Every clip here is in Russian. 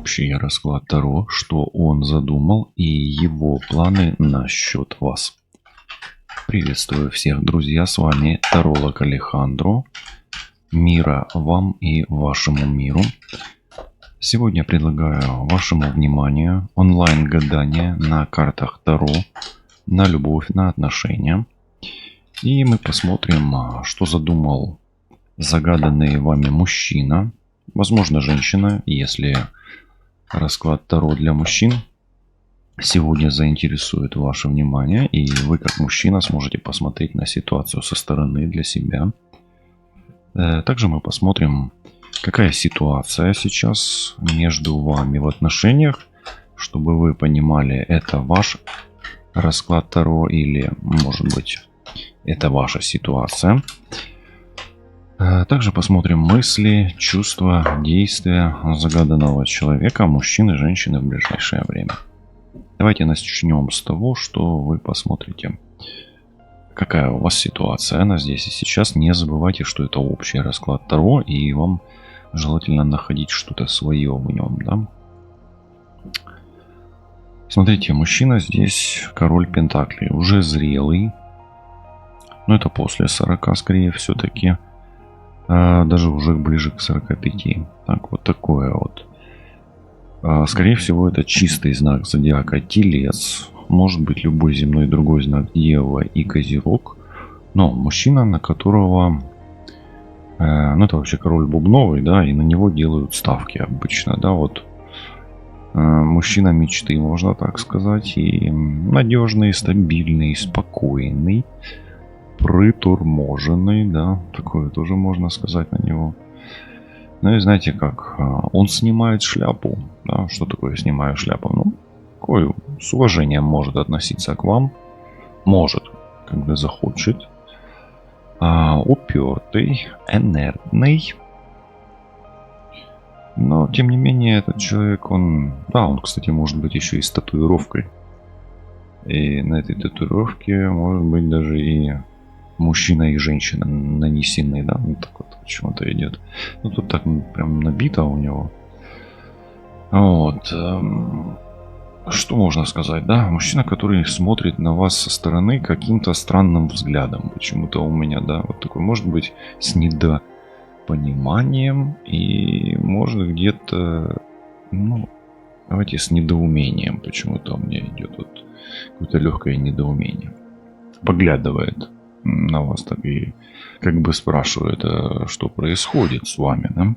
общий расклад Таро, что он задумал и его планы насчет вас. Приветствую всех, друзья, с вами таролог Алехандро. Мира вам и вашему миру. Сегодня предлагаю вашему вниманию онлайн-гадание на картах Таро, на любовь, на отношения. И мы посмотрим, что задумал загаданный вами мужчина, возможно, женщина, если расклад Таро для мужчин сегодня заинтересует ваше внимание, и вы, как мужчина, сможете посмотреть на ситуацию со стороны для себя. Также мы посмотрим, какая ситуация сейчас между вами в отношениях, чтобы вы понимали, это ваш расклад Таро или, может быть, это ваша ситуация. Также посмотрим мысли, чувства, действия загаданного человека, мужчины, женщины в ближайшее время. Давайте начнем с того, что вы посмотрите. Какая у вас ситуация, она здесь и сейчас. Не забывайте, что это общий расклад Таро, и вам желательно находить что-то свое в нем, да? Смотрите, мужчина здесь король пентаклей, уже зрелый. Но это после 40, скорее все-таки. Даже уже ближе к 45. Так, вот такое вот. Скорее всего, это чистый знак зодиака Телец. Может быть, любой земной другой знак Дева и Козерог. Но мужчина, на которого... ну, это вообще король бубновый, да, и на него делают ставки обычно, да, вот. Мужчина мечты, можно так сказать. И надежный, стабильный, спокойный. Приторможенный, да, такое тоже можно сказать на него. Ну и знаете как, он снимает шляпу, да, что такое снимаю шляпу? Ну, такой с уважением может относиться к вам, может, когда захочет, упертый, энергный, но тем не менее этот человек, он, кстати, может быть еще и с татуировкой, и на этой татуировке может быть даже и мужчина и женщина нанесены, да, вот так вот почему-то идет. Ну, тут так прям набито у него. Вот. Что можно сказать, да? Мужчина, который смотрит на вас со стороны каким-то странным взглядом. Почему-то у меня, да, вот такой, может быть, с недопониманием и, может, где-то, ну, давайте с недоумением. Почему-то у меня идет вот какое-то легкое недоумение. Поглядывает на вас так и как бы спрашивает, что происходит с вами, да?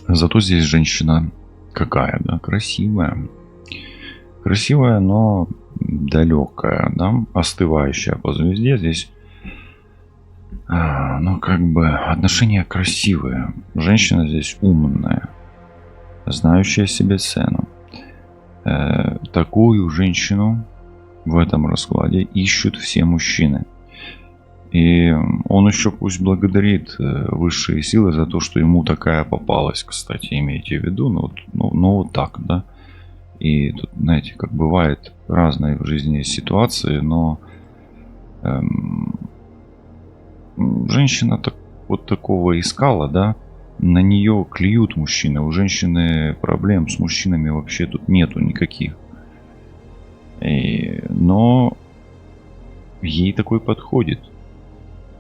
Зато здесь женщина какая, да, красивая. Красивая, но далекая, да, остывающая по звезде. Здесь, ну, как бы отношения красивые. Женщина здесь умная, знающая себе цену. Такую женщину в этом раскладе ищут все мужчины. И он еще пусть благодарит высшие силы за то, что ему такая попалась, кстати, имейте в виду. Ну вот так, да. И тут, знаете, как бывает, разные в жизни ситуации, но женщина вот такого искала, да. На нее клюют мужчины. У женщины проблем с мужчинами вообще тут нету никаких. Но ей такой подходит.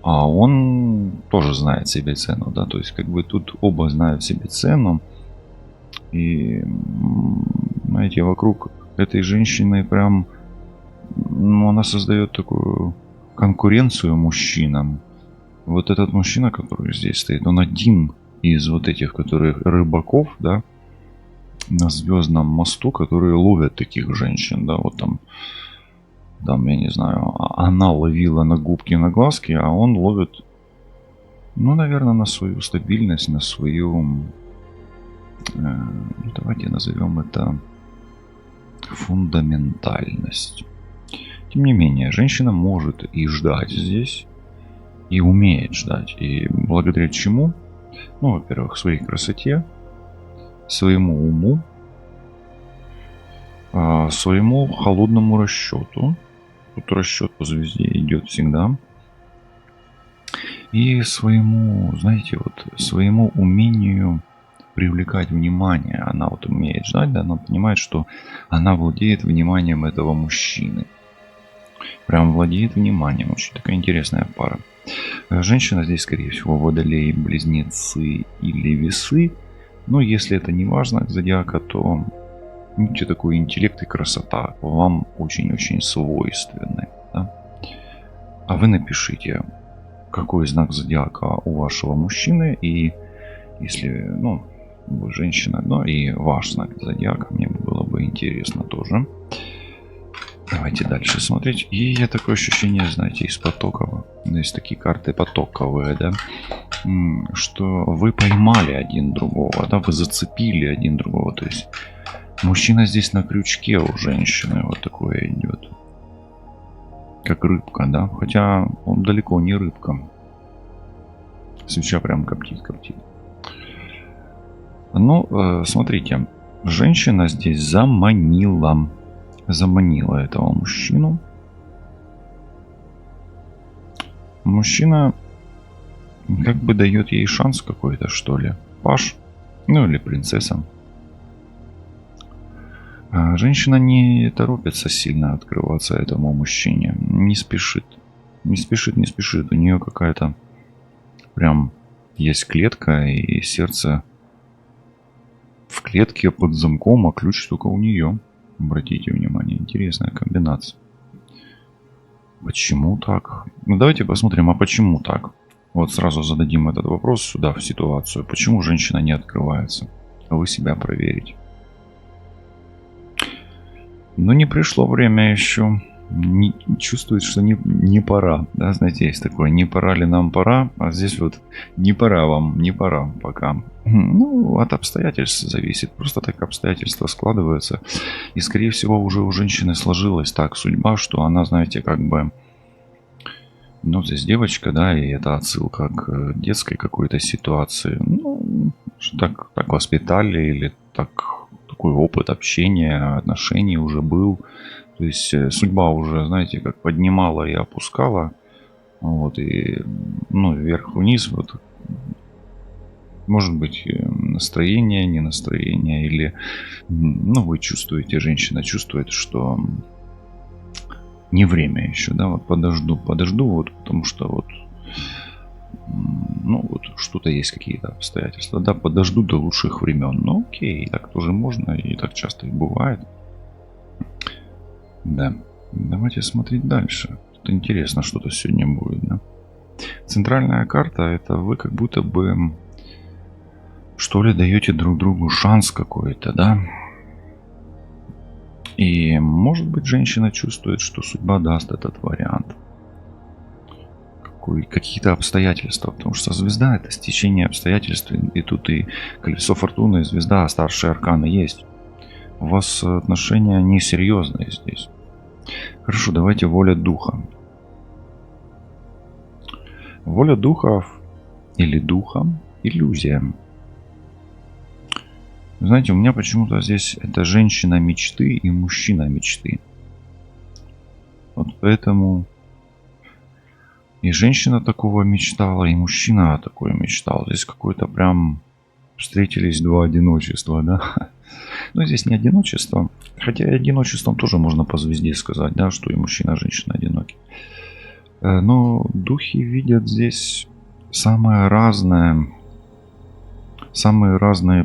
А он тоже знает себе цену, да. То есть как бы тут оба знают себе цену. И, знаете, вокруг этой женщины прям... Ну, она создает такую конкуренцию мужчинам. Вот этот мужчина, который здесь стоит, он один из вот этих, которые рыбаков, да, на Звездном мосту, которые ловят таких женщин, да, вот там, я не знаю, она ловила на губки, на глазки, а он ловит, ну, наверное, на свою стабильность, на свою, давайте назовем это фундаментальность. Тем не менее, женщина может и ждать здесь, и умеет ждать, и благодаря чему? Ну, во-первых, своей красоте, своему уму, своему холодному расчету. Тут расчет по звезде идет всегда. И своему, знаете, вот своему умению привлекать внимание. Она вот умеет ждать, да, она понимает, что она владеет вниманием этого мужчины. Прям владеет вниманием. Очень такая интересная пара. Женщина здесь, скорее всего, водолей, близнецы или весы. Но если это не важно от зодиака, то что такое интеллект и красота вам очень-очень свойственны. Да? А вы напишите, какой знак зодиака у вашего мужчины. И если, ну, вы женщина, но и ваш знак зодиака, мне было бы интересно тоже. Давайте дальше смотреть. И я такое ощущение, знаете, из потокового. Есть такие карты потоковые, да, что вы поймали один другого, да, вы зацепили один другого. То есть мужчина здесь на крючке у женщины, вот такое идет. Как рыбка, да, хотя он далеко не рыбка. Свеча прям коптит. Ну, смотрите, женщина здесь заманила этого мужчину. Мужчина как бы дает ей шанс какой-то, что ли. Паж, ну или принцесса. Женщина не торопится сильно открываться этому мужчине. Не спешит. Не спешит. У нее какая-то прям есть клетка, и сердце в клетке под замком, а ключ только у нее. Обратите внимание, интересная комбинация. Почему так? Ну, давайте посмотрим, а почему так? Вот сразу зададим этот вопрос сюда, в ситуацию. Почему женщина не открывается? Вы себя проверите. Но не пришло время еще. Не, чувствует, что не пора. Да, знаете, есть такое, не пора ли нам пора, а здесь вот не пора вам, не пора пока. Ну, от обстоятельств зависит. Просто так обстоятельства складываются. И, скорее всего, уже у женщины сложилась так судьба, что она, знаете, как бы... Ну, здесь девочка, да, и это отсылка к детской какой-то ситуации. Ну, так воспитали или такой опыт общения, отношений уже был. То есть судьба уже, знаете, как поднимала и опускала. Вот, и, ну, вверх-вниз, вот. Может быть, настроение, не настроение, или, ну, вы чувствуете, женщина чувствует, что не время еще, да, вот подожду, вот, потому что вот, ну, вот что-то есть, какие-то обстоятельства, да, подожду до лучших времен. Ну, окей, так тоже можно, и так часто и бывает. Да, давайте смотреть дальше. Тут интересно, что-то сегодня будет, да. Центральная карта, это вы как будто бы, что ли, даете друг другу шанс какой-то, да. И, может быть, женщина чувствует, что судьба даст этот вариант. Какие-то обстоятельства. Потому что звезда — это стечение обстоятельств. И тут и колесо фортуны, и звезда, старшие арканы есть. У вас отношения несерьезные здесь. Хорошо, давайте воля духа. Воля духов или духа — иллюзия. Знаете, у меня почему-то здесь это женщина мечты и мужчина мечты. Вот поэтому и женщина такого мечтала, и мужчина такое мечтал. Здесь какой-то прям встретились два одиночества, да. Но здесь не одиночество. Хотя и одиночеством тоже можно по звезде сказать, да, что и мужчина, и женщина одиноки. Но духи видят здесь самые разные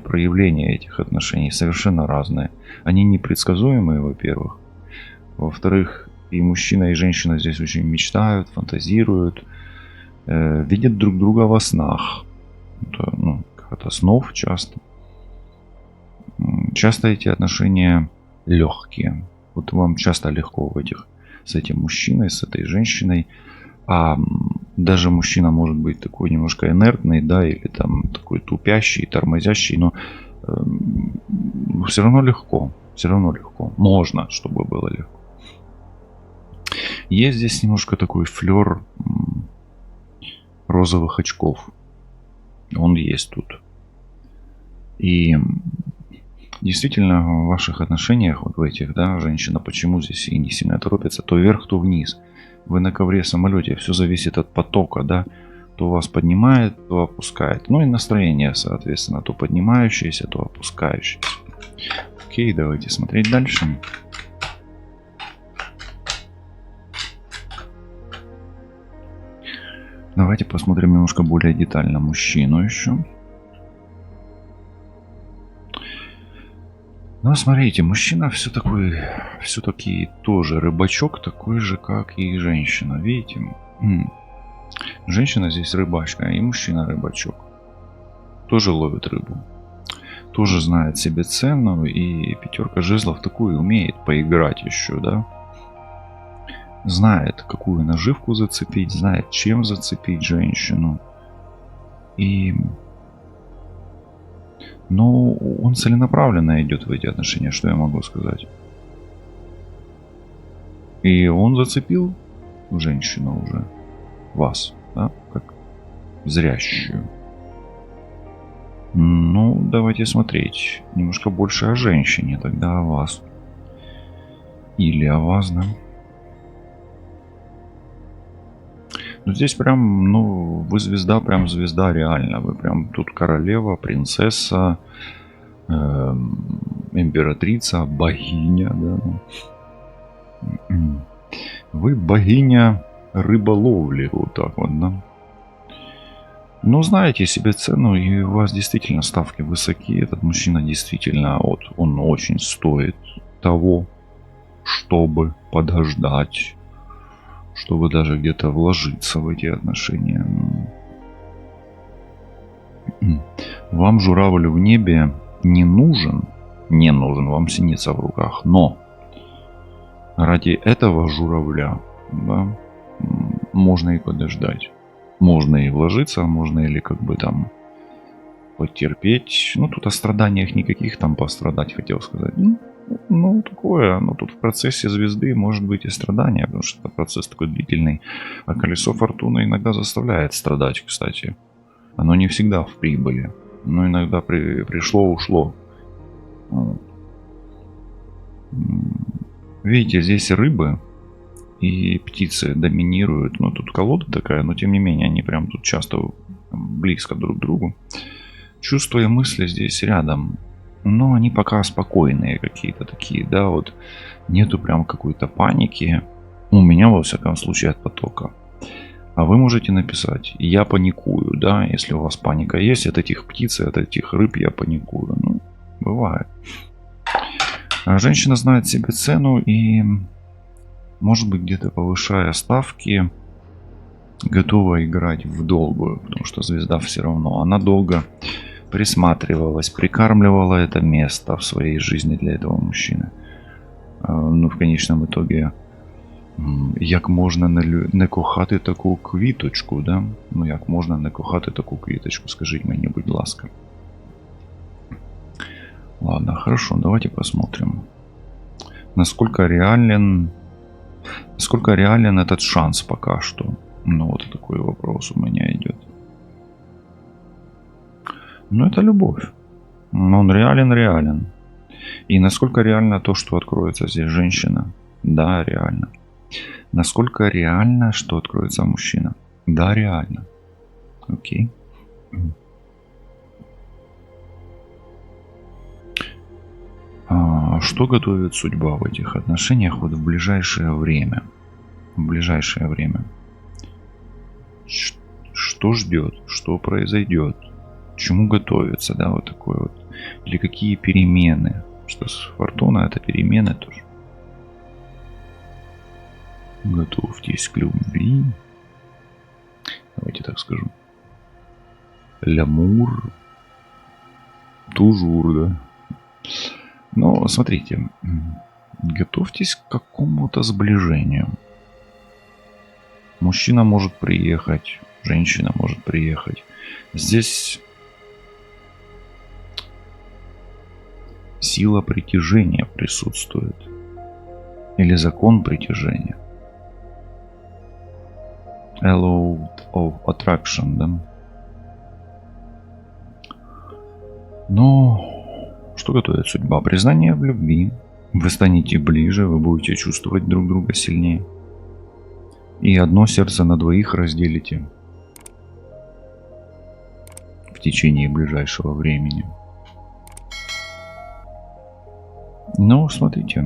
проявления этих отношений, совершенно разные. Они непредсказуемые, во-первых. Во-вторых, и мужчина, и женщина здесь очень мечтают, фантазируют, видят друг друга во снах. Это, ну, как-то снов часто. Часто эти отношения легкие. Вот вам часто легко с этим мужчиной, с этой женщиной. А даже мужчина может быть такой немножко инертный, да, или там такой тупящий, тормозящий, но все равно легко. Можно, чтобы было легко. Есть здесь немножко такой флер розовых очков. Он есть тут. И действительно, в ваших отношениях, вот в этих, да, женщина почему здесь и не сильно торопится, то вверх, то вниз. Вы на ковре, самолете, все зависит от потока, да. То вас поднимает, то опускает. Ну и настроение, соответственно, то поднимающееся, то опускающееся. Окей, давайте смотреть дальше. Давайте посмотрим немножко более детально мужчину еще. Ну, смотрите, мужчина все-таки тоже рыбачок, такой же, как и женщина. Видите? Женщина здесь рыбачка, и мужчина рыбачок. Тоже ловит рыбу. Тоже знает себе цену, и пятерка жезлов такую умеет поиграть еще, да? Знает, какую наживку зацепить, знает, чем зацепить женщину. Но он целенаправленно идет в эти отношения, что я могу сказать. И он зацепил женщину уже, вас, да, как зрящую. Ну, давайте смотреть немножко больше о женщине, тогда о вас. Или о вас, да. Ну, здесь прям, ну, вы звезда, прям звезда реально. Вы прям тут королева, принцесса, императрица, богиня, да. Вы богиня рыболовли, вот так вот, да. Но знаете себе цену, и у вас действительно ставки высокие. Этот мужчина действительно, вот, он очень стоит того, чтобы подождать, чтобы даже где-то вложиться в эти отношения. Вам журавль в небе не нужен, вам синица в руках, но ради этого журавля, да, можно и подождать. Можно и вложиться, можно или как бы там потерпеть. Ну, тут о страданиях никаких там пострадать, хотел сказать. Ну, такое, но тут в процессе звезды может быть и страдания, потому что это процесс такой длительный. А колесо фортуны иногда заставляет страдать, кстати. Оно не всегда в прибыли. Но иногда пришло-ушло. Видите, здесь рыбы и птицы доминируют. Ну, тут колода такая, но тем не менее, они прям тут часто близко друг к другу. Чувства и мысли здесь рядом. Но они пока спокойные какие-то такие, да, вот нету прям какой-то паники. У меня, во всяком случае, от потока. А вы можете написать: я паникую, да, если у вас паника есть от этих птиц, от этих рыб, я паникую. Ну, бывает. А женщина знает себе цену и, может быть, где-то повышая ставки, готова играть в долгую, потому что звезда все равно, она долго присматривалась, прикармливала это место в своей жизни для этого мужчины. Ну, в конечном итоге, як можна не кохати таку квіточку, да? Ну, як можна не кохати таку квіточку, скажіть мені, будь ласка. Ладно, хорошо, давайте посмотрим, насколько реален этот шанс пока что. Ну, вот такой вопрос у меня идет. Ну, это любовь. Он реален. И насколько реально то, что откроется здесь женщина? Да, реально. Насколько реально, что откроется мужчина? Да, реально. Окей. Что готовит судьба в этих отношениях вот в ближайшее время? В ближайшее время. Что ждет? Что произойдет? К чему готовится, да, вот такой вот. Или какие перемены? Что с фортуна это перемены тоже. Готовьтесь к любви. Давайте так скажу. Лямур. Тужур, да. Но смотрите, готовьтесь к какому-то сближению. Мужчина может приехать, женщина может приехать. Здесь сила притяжения присутствует. Или закон притяжения. Law of attraction, да? Но что готовит судьба? Признание в любви. Вы станете ближе, вы будете чувствовать друг друга сильнее. И одно сердце на двоих разделите. в течение ближайшего времени. Ну, смотрите,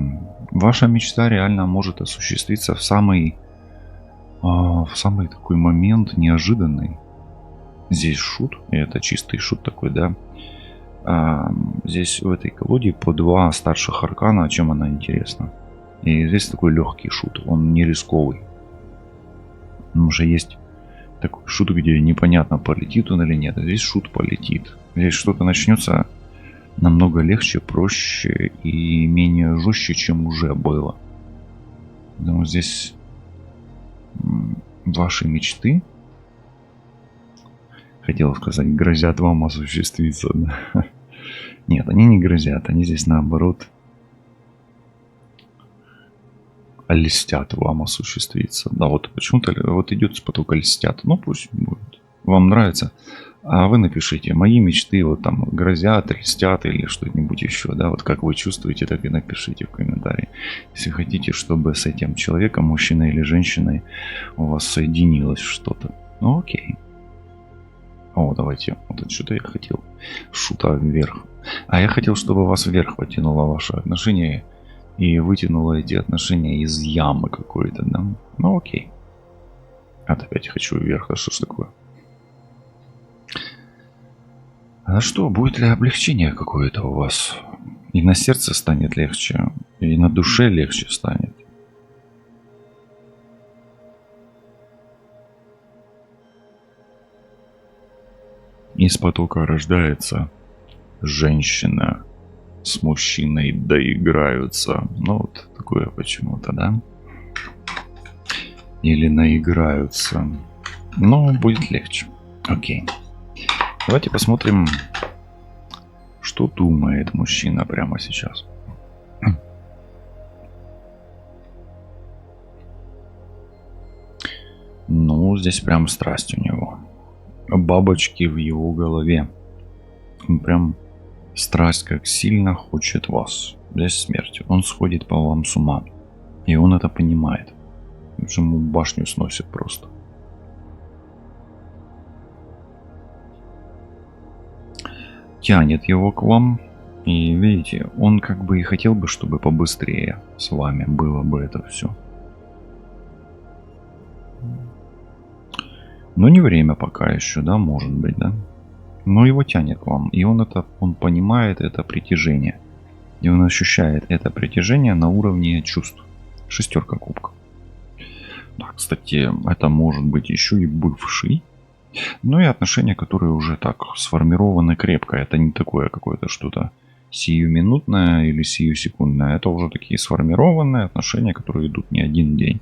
ваша мечта реально может осуществиться в самый такой момент неожиданный. Здесь шут, и это чистый шут такой, да. Здесь в этой колоде по 2 старших аркана, чем она интересна. И здесь такой легкий шут, он не рисковый. Потому что есть такой шут, где непонятно, полетит он или нет. Здесь шут полетит. Здесь что-то начнется намного легче, проще и менее жестче, чем уже было. Поэтому здесь ваши мечты, хотел сказать, грозят вам осуществиться. Нет, они не грозят, они здесь наоборот льстят вам осуществиться. Да, вот почему-то вот идет поток льстят. Ну пусть будет. Вам нравится. А вы напишите, мои мечты вот там грозят, льстят или что-нибудь еще, да, вот как вы чувствуете, так и напишите в комментарии. Если хотите, чтобы с этим человеком, мужчиной или женщиной, у вас соединилось что-то. Ну окей. О, давайте, вот это что-то я хотел. Шута вверх. А я хотел, чтобы вас вверх потянуло ваши отношения и вытянуло эти отношения из ямы какой-то, да? Ну окей. Опять хочу вверх, а что ж такое? А что, будет ли облегчение какое-то у вас? И на сердце станет легче, и на душе легче станет. Из потока рождается женщина с мужчиной, доиграются. Ну вот такое почему-то, да? Или наиграются. Но будет легче. Окей. Давайте посмотрим, что думает мужчина прямо сейчас. Ну, здесь прям страсть у него. Бабочки в его голове. Прям страсть, как сильно хочет вас. Здесь смерть. Он сходит по вам с ума. И он это понимает. Ему башню сносит просто. Тянет его к вам. И видите, он как бы и хотел бы, чтобы побыстрее с вами было бы это все. Но не время пока еще, да, может быть, да. Но его тянет к вам. И он понимает это притяжение. И он ощущает это притяжение на уровне чувств. 6 кубков. Да, кстати, это может быть еще и бывший. Ну и отношения, которые уже так сформированы крепко. Это не такое какое-то что-то сиюминутное или сиюсекундное. Это уже такие сформированные отношения, которые идут не один день.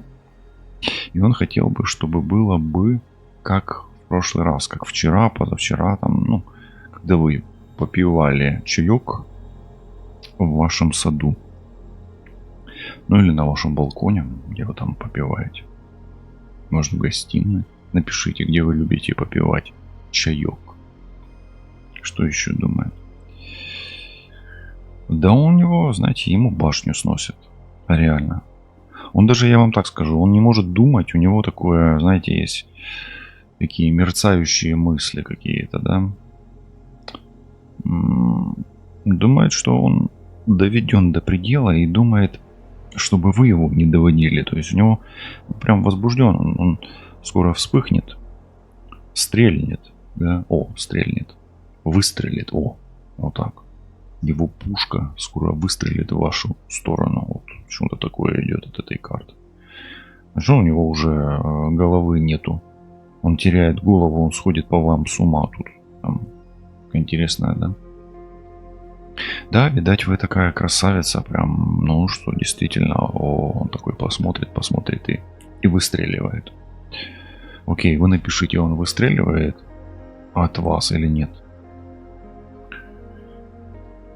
И он хотел бы, чтобы было бы как в прошлый раз, как вчера, позавчера, там, ну, когда вы попивали чаек в вашем саду. Ну или на вашем балконе, где вы там попиваете. Может, в гостиной. Напишите, где вы любите попивать чаек. Что еще думает? Да у него, знаете, ему башню сносит. Реально. Он даже, я вам так скажу, он не может думать. У него такое, знаете, есть такие мерцающие мысли какие-то, да. Думает, что он доведен до предела и думает, чтобы вы его не доводили. То есть у него прям возбужден. Он скоро вспыхнет, стрельнет, да? Стрельнет, выстрелит, вот так. Его пушка скоро выстрелит в вашу сторону. Вот что-то такое идет от этой карты. А что у него уже головы нету? Он теряет голову, он сходит по вам с ума тут. Там, интересная, да? Да, видать, вы такая красавица, прям, ну что, действительно, он такой посмотрит и выстреливает. Окей, вы напишите, он выстреливает от вас или нет.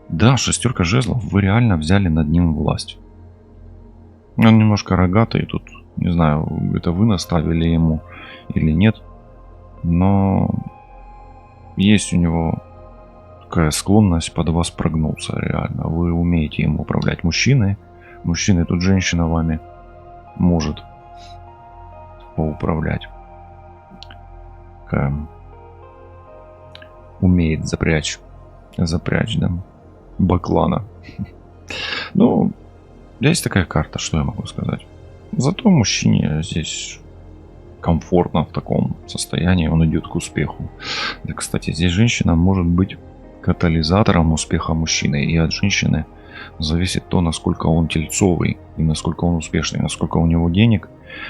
Да, 6 жезлов, вы реально взяли над ним власть. Он немножко рогатый тут, не знаю, это вы наставили ему или нет. Но есть у него такая склонность под вас прогнуться реально. Вы умеете им управлять. Мужчиной тут женщина вами может поуправлять. Такая умеет запрячь, да, баклана. Ну, есть такая карта, что я могу сказать. Зато мужчине здесь комфортно в таком состоянии, он идет к успеху. Да, кстати, здесь женщина может быть катализатором успеха мужчины, и от женщины зависит то, насколько он тельцовый, и насколько он успешный, насколько у него денег.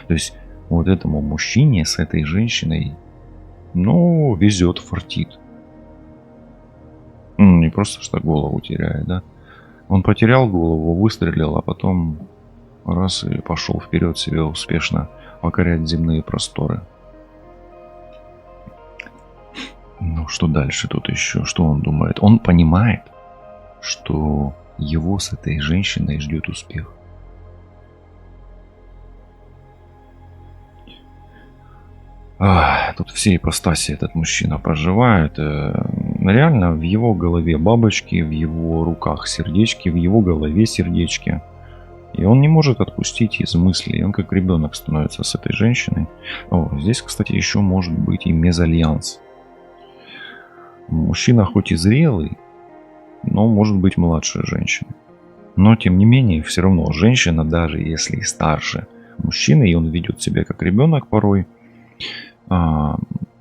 То есть вот этому мужчине с этой женщиной, ну, везет, фартит. Не просто что голову теряет, да. Он потерял голову, выстрелил, а потом раз и пошел вперед себе успешно покорять земные просторы. Ну, что дальше тут еще? Что он думает? Он понимает, что его с этой женщиной ждет успех. Тут все ипостаси этот мужчина проживает. Реально в его голове бабочки, в его руках сердечки, в его голове сердечки. И он не может отпустить из мыслей. Он как ребенок становится с этой женщиной. Здесь, кстати, еще может быть и мезальянс. Мужчина хоть и зрелый, но может быть младше женщины. Но, тем не менее, все равно женщина, даже если и старше мужчины, и он ведет себя как ребенок порой,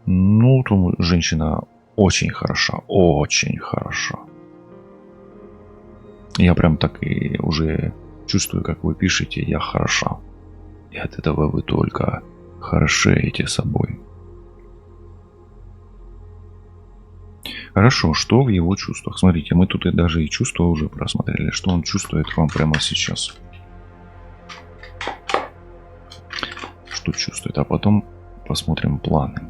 ну, то женщина очень хороша, очень хороша. Я прям так и уже чувствую, как вы пишете, я хороша. И от этого вы только хорошеете собой. Хорошо, что в его чувствах? Смотрите, мы тут и даже и чувства уже просмотрели. Что он чувствует вам прямо сейчас? Что чувствует? А потом посмотрим планы.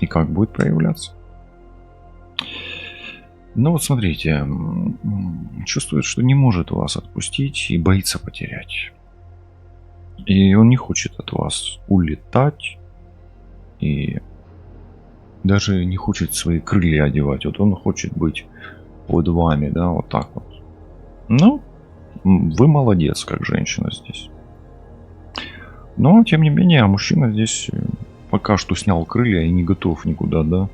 И как будет проявляться. Ну вот смотрите, чувствует, что не может вас отпустить и боится потерять. И он не хочет от вас улетать. И даже не хочет свои крылья одевать. Вот он хочет быть под вами, да, вот так вот. Ну, вы молодец, как женщина здесь. Но, тем не менее, мужчина здесь пока что снял крылья и не готов никуда, да,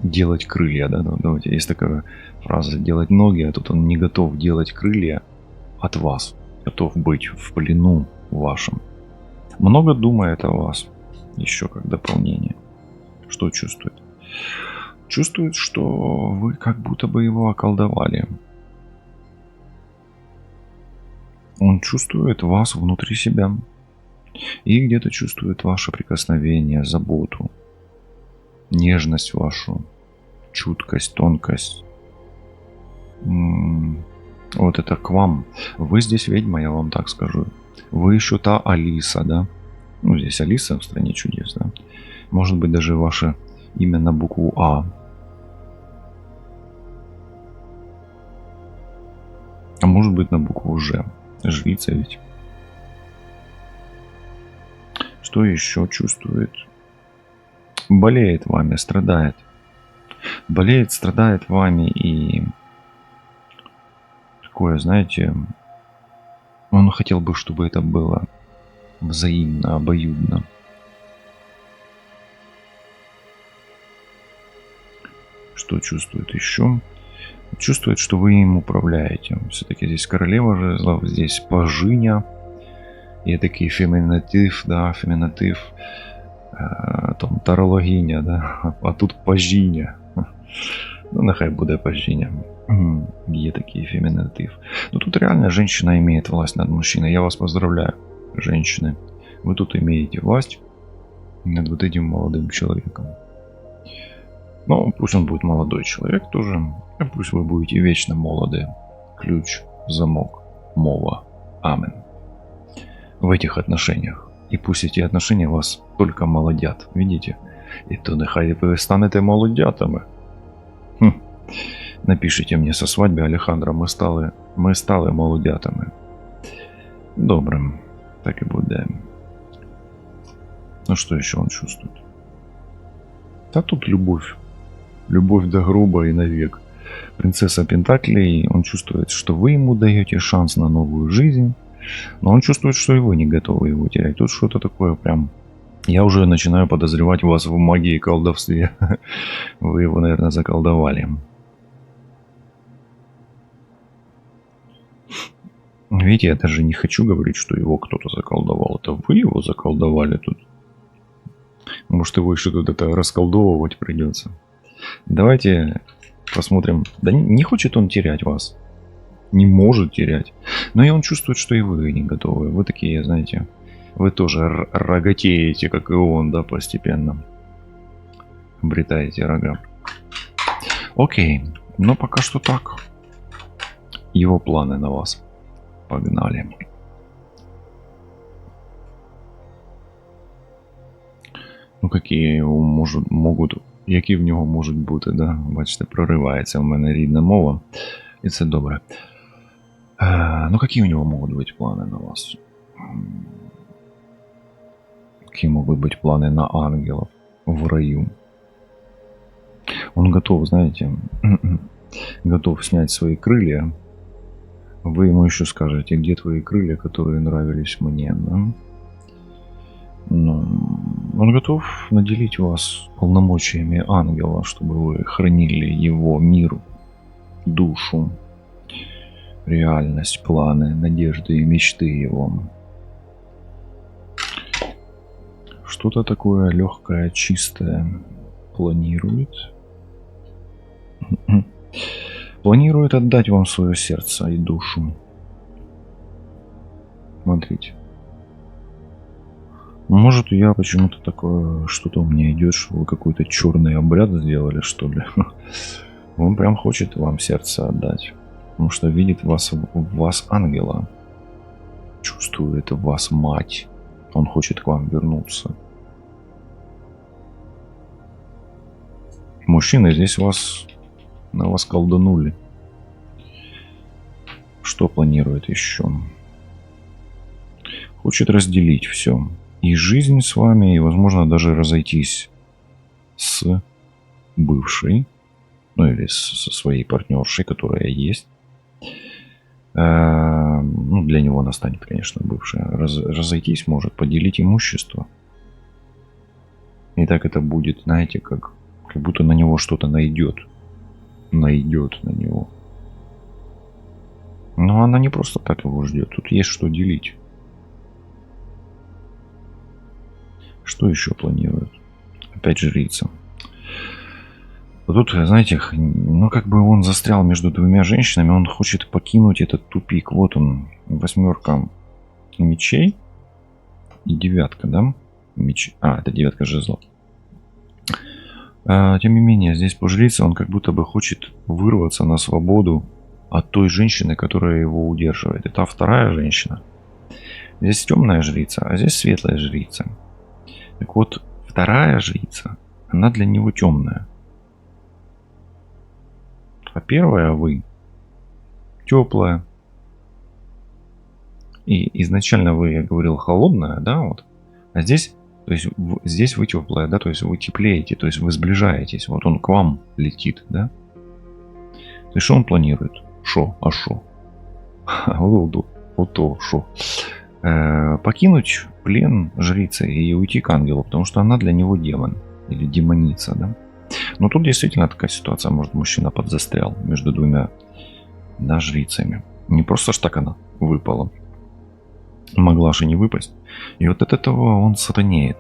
делать крылья, да. Давайте, есть такая фраза, делать ноги, а тут он не готов делать крылья от вас. Готов быть в плену вашем. Много думает о вас. Еще как дополнение. Что чувствует? Чувствует, что вы как будто бы его околдовали. Он чувствует вас внутри себя. И где-то чувствует ваше прикосновение, заботу, нежность вашу, чуткость, тонкость. Вот это к вам. Вы здесь ведьма, я вам так скажу. Вы еще та Алиса, да? Ну, здесь Алиса в стране чудес, да? Может быть, даже ваше имя на букву А. А может быть, на букву Ж. Жрица ведь. Что еще чувствует? Болеет вами, страдает. Болеет, страдает вами и... Такое, знаете... Он хотел бы, чтобы это было взаимно, обоюдно. Что чувствует еще? Чувствует, что вы им управляете. Все-таки здесь королева жезлов, здесь пажиня. И такий фемінатив, да, фемінатив. Там тарологиня, да. А тут пажіня. Ну, нехай буде пажіня. Є такий фемінатив. Ну, тут реально женщина имеет власть над мужчиной. Я вас поздравляю, женщины. Вы тут имеете власть над вот этим молодым человеком. Ну, пусть он будет молодой человек тоже. А пусть вы будете вечно молоды. Ключ, замок, мова. Амен. В этих отношениях. И пусть эти отношения вас только молодят. Видите? И то нехай ви станете молодятами. Напишите мне со свадьбы, Алехандро, мы стали молодятами. Добрым. Так и будет. Ну что еще он чувствует? Да тут любовь. Любовь до гроба и навек. Принцесса Пентаклей, он чувствует, что вы ему даете шанс на новую жизнь. Но он чувствует, что и вы не готовы его терять. Тут что-то такое прям Я уже начинаю подозревать вас в магии и колдовстве. Вы его, наверное, заколдовали. Видите, я даже не хочу говорить, что его кто-то заколдовал. Это вы его заколдовали тут. Может, его еще тут это расколдовывать придется. Давайте посмотрим. Да не хочет он терять вас. Не может терять. Но и он чувствует, что и вы не готовы. Вы такие, знаете, вы тоже рогатеете, как и он, да, постепенно. Обретаете рога. Окей. Но пока что так. Его планы на вас. Погнали. Ну, какие можуть, які в нього можуть бути, да? Бачите, проривається в мене рідна мова. І це добре. Ну, какие у него могут быть планы на вас? Какие могут быть планы на ангелов в раю? Он готов, знаете, готов снять свои крылья. Вы ему еще скажете, где твои крылья, которые нравились мне, да? Ну, он готов наделить вас полномочиями ангела, чтобы вы хранили его мир, душу, реальность, планы, надежды и мечты его. Что-то такое легкое, чистое планирует. Планирует отдать вам свое сердце и душу. Смотрите. Может, я почему-то такое, что-то у меня идет, что вы какой-то черный обряд сделали, что ли. Он прям хочет вам сердце отдать. Потому что видит в вас ангела. Чувствует в вас мать. Он хочет к вам вернуться. Мужчины, здесь на вас колданули. Что планирует еще? Хочет разделить все. И жизнь с вами, и, возможно, даже разойтись с бывшей, ну или со своей партнершей, которая есть. Ну, для него она станет, конечно, бывшая. Разойтись может, поделить имущество. И так это будет, знаете, как будто на него что-то найдет. Найдет на него. Но она не просто так его ждет. Тут есть что делить. Что еще планирует? Опять жрица. Тут, знаете, ну как бы он застрял между двумя женщинами. Он хочет покинуть этот тупик. Вот он, 8 мечей и 9, да? Это 9 жезлов. Тем не менее, здесь по жрице он как будто бы хочет вырваться на свободу от той женщины, которая его удерживает. Это вторая женщина. Здесь темная жрица, а здесь светлая жрица. Так вот, вторая жрица, она для него темная. А первая вы теплая. И изначально вы, я говорил, холодная, да, вот. А здесь, то есть здесь вы теплая, да, то есть вы теплеете, то есть вы сближаетесь. Вот он к вам летит, да. То есть что он планирует? Шо? А шо? Вот то, шо? Покинуть плен жрицы и уйти к ангелу, потому что она для него демон или демоница, да. Но тут действительно такая ситуация, может, мужчина подзастрял между двумя, да, жрицами. Не просто ж так она выпала. Могла же не выпасть. И вот от этого он сатанеет.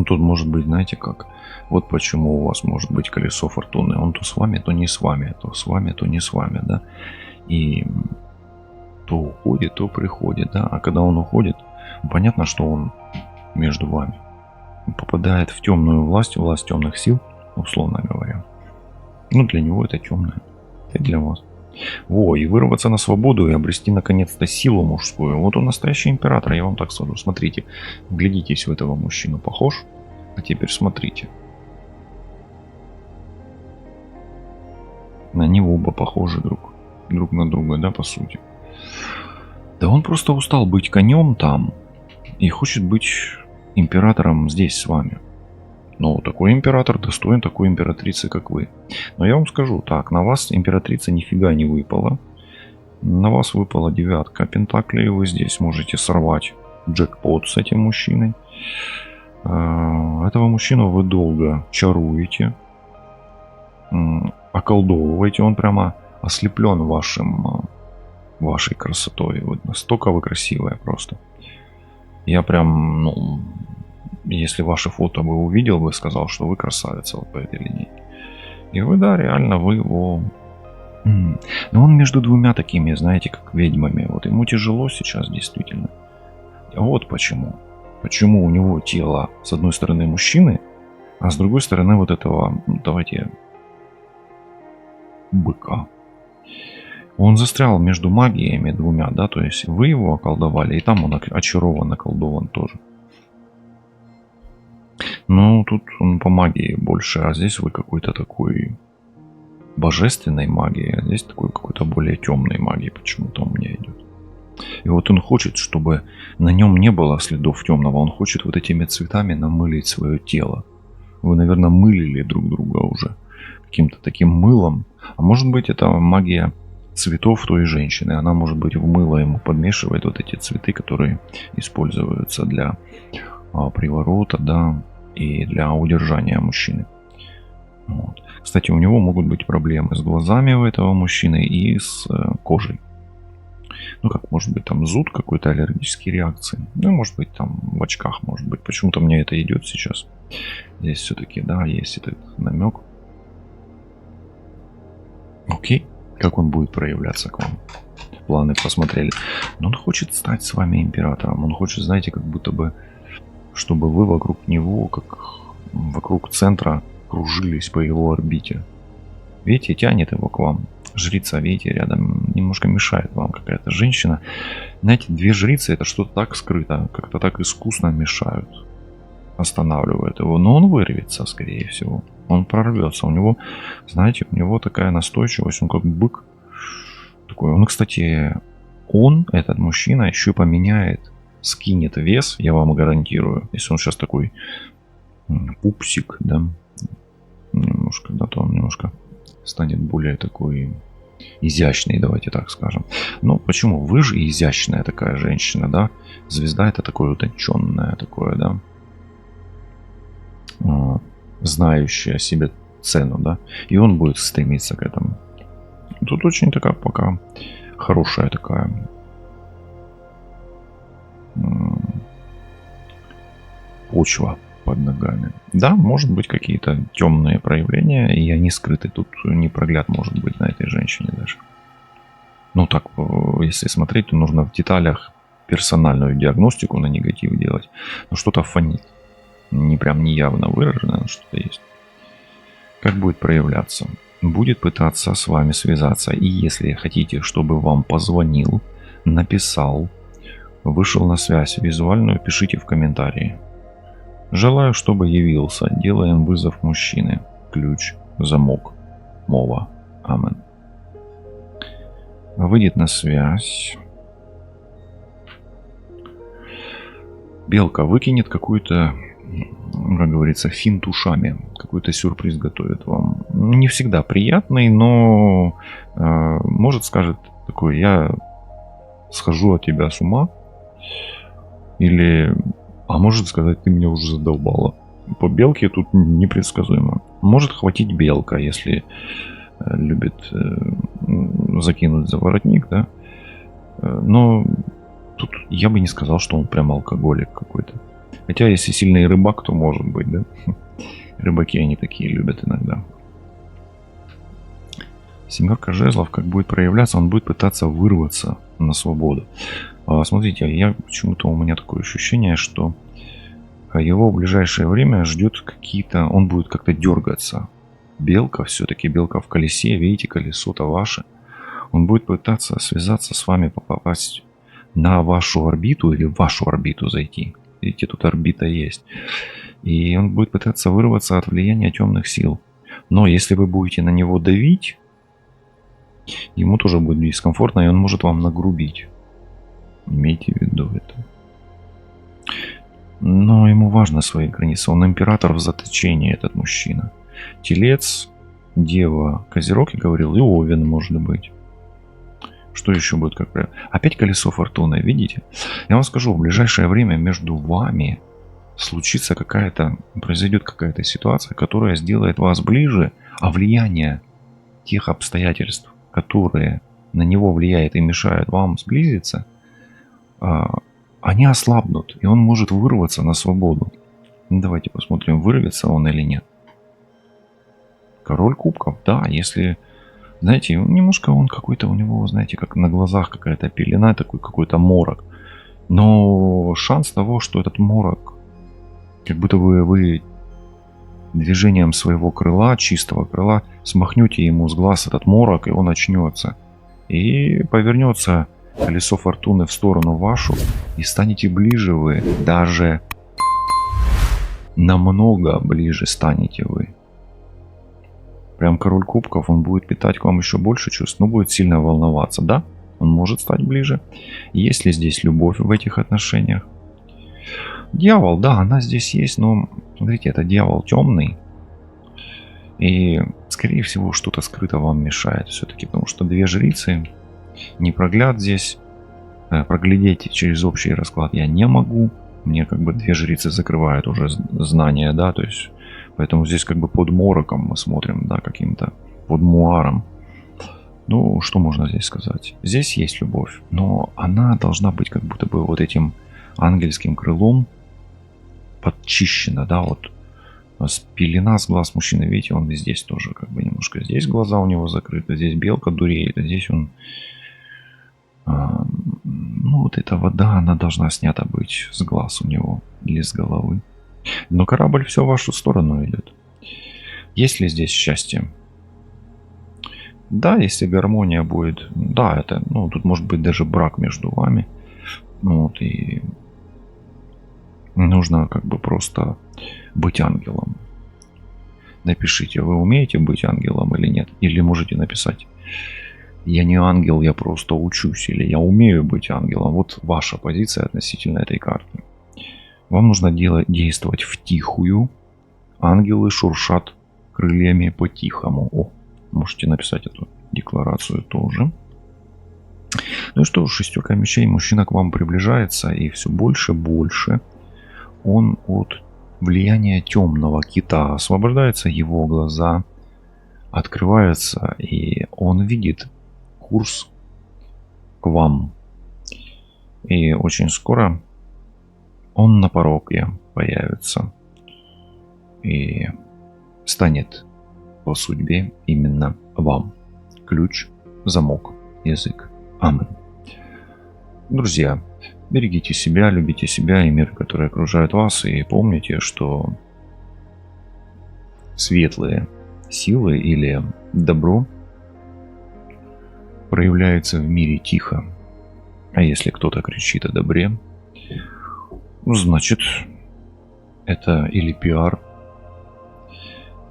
Тут может быть, знаете как, вот почему у вас может быть колесо фортуны. Он то с вами, то не с вами, то с вами, то не с вами, да. И то уходит, то приходит, да. А когда он уходит, понятно, что он между вами. Попадает в темную власть темных сил, условно говоря. Ну, для него это темное. Это для вас. И вырваться на свободу и обрести наконец-то силу мужскую. Вот он настоящий император, я вам так скажу. Смотрите, глядитесь в этого мужчину, похож? А теперь смотрите. Они оба похожи друг на друга, да, по сути. Да он просто устал быть конем там и хочет быть императором здесь с вами. Но такой император достоин такой императрицы, как вы. Но я вам скажу так, на вас императрица нифига не выпала. На вас выпала 9 пентаклей, вы здесь можете сорвать джекпот с этим мужчиной. Этого мужчину вы долго чаруете, околдовываете. Он прямо ослеплен вашей красотой. Вот настолько вы красивая просто. Я прям, если ваше фото бы увидел, бы сказал, что вы красавица вот по этой линии. И вы, да, реально, вы его... Но он между двумя такими, знаете, как ведьмами. Вот ему тяжело сейчас, действительно. Вот почему. Почему у него тело, с одной стороны, мужчины, а с другой стороны, вот этого, давайте, быка. Он застрял между магиями двумя, да, то есть вы его околдовали, и там он очарован, околдован тоже. Ну, тут он по магии больше, а здесь вы какой-то такой божественной магии, а здесь такой какой-то более темной магии почему-то у меня идет. И вот он хочет, чтобы на нем не было следов темного, он хочет вот этими цветами намылить свое тело. Вы, наверное, мылили друг друга уже каким-то таким мылом, а может быть это магия цветов той женщины. Она, может быть, в мыло ему подмешивает вот эти цветы, которые используются для приворота, да, и для удержания мужчины. Вот. Кстати, у него могут быть проблемы с глазами у этого мужчины и с кожей. Ну, как может быть там зуд, какой-то аллергические реакции. Ну, может быть там в очках, может быть. Почему-то мне это идет сейчас. Здесь все-таки, да, есть этот намек. Окей. Как он будет проявляться к вам? Планы посмотрели. Но он хочет стать с вами императором. Он хочет, знаете, как будто бы, чтобы вы вокруг него, как вокруг центра, кружились по его орбите. Видите, тянет его к вам. Жрица, видите, рядом немножко мешает вам какая-то женщина. Знаете, две жрицы, это что-то так скрыто, как-то так искусно мешают. Останавливают его. Но он вырвется, скорее всего. Он прорвется. У него, знаете, у него такая настойчивость, он как бык такой. Он, кстати, этот мужчина, еще поменяет, скинет вес, я вам гарантирую. Если он сейчас такой пупсик, да, немножко, да, то он немножко станет более такой изящный, давайте так скажем. Но почему? Вы же изящная такая женщина, да? Звезда это такое утонченное такое, да? Знающая себе цену, да? И он будет стремиться к этому. Тут очень такая пока хорошая такая почва под ногами. Да, может быть какие-то темные проявления, и они скрыты. Тут непрогляд может быть на этой женщине даже. Ну так, если смотреть, то нужно в деталях персональную диагностику на негатив делать. Но что-то фонит. Не прям не явно выражено, но что-то есть. Как будет проявляться? Будет пытаться с вами связаться. И если хотите, чтобы вам позвонил, написал, вышел на связь визуальную, пишите в комментарии. Желаю, чтобы явился. Делаем вызов мужчины. Ключ, замок, мова. Амен. Выйдет на связь. Белка выкинет какую-то, как говорится, финт ушами. Какой-то сюрприз готовит вам. Не всегда приятный, но может скажет такой: я схожу от тебя с ума. Или... А может сказать: ты меня уже задолбала. По белке тут непредсказуемо. Может хватить белка, если любит закинуть за воротник, да. Но тут я бы не сказал, что он прям алкоголик какой-то. Хотя если сильный рыбак, то может быть, да. Рыбаки они такие любят иногда. Семерка жезлов, как будет проявляться, он будет пытаться вырваться на свободу. Смотрите, почему-то у меня такое ощущение, что его в ближайшее время ждет какие-то... Он будет как-то дергаться. Белка, все-таки белка в колесе. Видите, колесо-то ваше. Он будет пытаться связаться с вами, попасть на вашу орбиту или в вашу орбиту зайти. Видите, тут орбита есть. И он будет пытаться вырваться от влияния темных сил. Но если вы будете на него давить, ему тоже будет дискомфортно, и он может вам нагрубить. Имейте в виду это. Но ему важно свои границы. Он император в заточении, этот мужчина. Телец, Дева, Козерог, я говорил, и Овен может быть. Что еще будет как правило? Опять колесо фортуны, видите? Я вам скажу, в ближайшее время между вами произойдет какая-то ситуация, которая сделает вас ближе, а влияние тех обстоятельств, которые на него влияют и мешают вам сблизиться, они ослабнут, и он может вырваться на свободу. Давайте посмотрим, вырвется он или нет. Король кубков, да, если, знаете, немножко он какой-то у него, знаете, как на глазах какая-то пелена, такой какой-то морок. Но шанс того, что этот морок, как будто вы движением своего крыла, чистого крыла, смахнете ему с глаз этот морок, и он очнется. И повернется колесо фортуны в сторону вашу, и станете ближе вы, даже намного ближе станете вы. Прям король кубков, он будет питать к вам еще больше чувств, но будет сильно волноваться, да? Он может стать ближе. Есть ли здесь любовь в этих отношениях? Дьявол, да, она здесь есть, но, смотрите, это дьявол темный. И, скорее всего, что-то скрыто вам мешает все-таки, потому что две жрицы, не прогляд здесь. Проглядеть через общий расклад я не могу. Мне как бы две жрицы закрывают уже знания, да, то есть, поэтому здесь как бы под мороком мы смотрим, да, каким-то под муаром. Ну, что можно здесь сказать? Здесь есть любовь, но она должна быть как будто бы вот этим ангельским крылом подчищена, да, вот пелена с глаз мужчины, видите, он и здесь тоже как бы немножко, здесь глаза у него закрыты, здесь белка дуреет, а здесь он, ну, вот эта вода, она должна снята быть с глаз у него или с головы. Но корабль все в вашу сторону идет. Есть ли здесь счастье? Да, если гармония будет, да, это, ну, тут может быть даже брак между вами. Ну, вот, и нужно как бы просто быть ангелом. Напишите, вы умеете быть ангелом или нет? Или можете написать: я не ангел, я просто учусь, или я умею быть ангелом. Вот ваша позиция относительно этой карты. Вам нужно действовать втихую. Ангелы шуршат крыльями по-тихому. О, можете написать эту декларацию тоже. Ну и что, шестерка мечей, мужчина к вам приближается, и все больше и больше он от влияния темного кита освобождается, его глаза открываются, и он видит курс к вам. И очень скоро он на пороге появится и станет по судьбе именно вам. Ключ, замок, язык. Аминь. Друзья, берегите себя, любите себя и мир, который окружает вас, и помните, что светлые силы или добро проявляется в мире тихо. А если кто-то кричит о добре, ну, значит, это или пиар,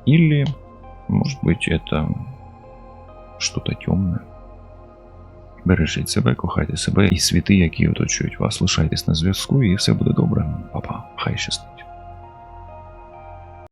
или, может быть, это что-то темне. Бережіть себе, кохайте себе і світи, які оточують вас. Лишайтесь на зв'язку, і все буде добре. Па-па. Хай щастить.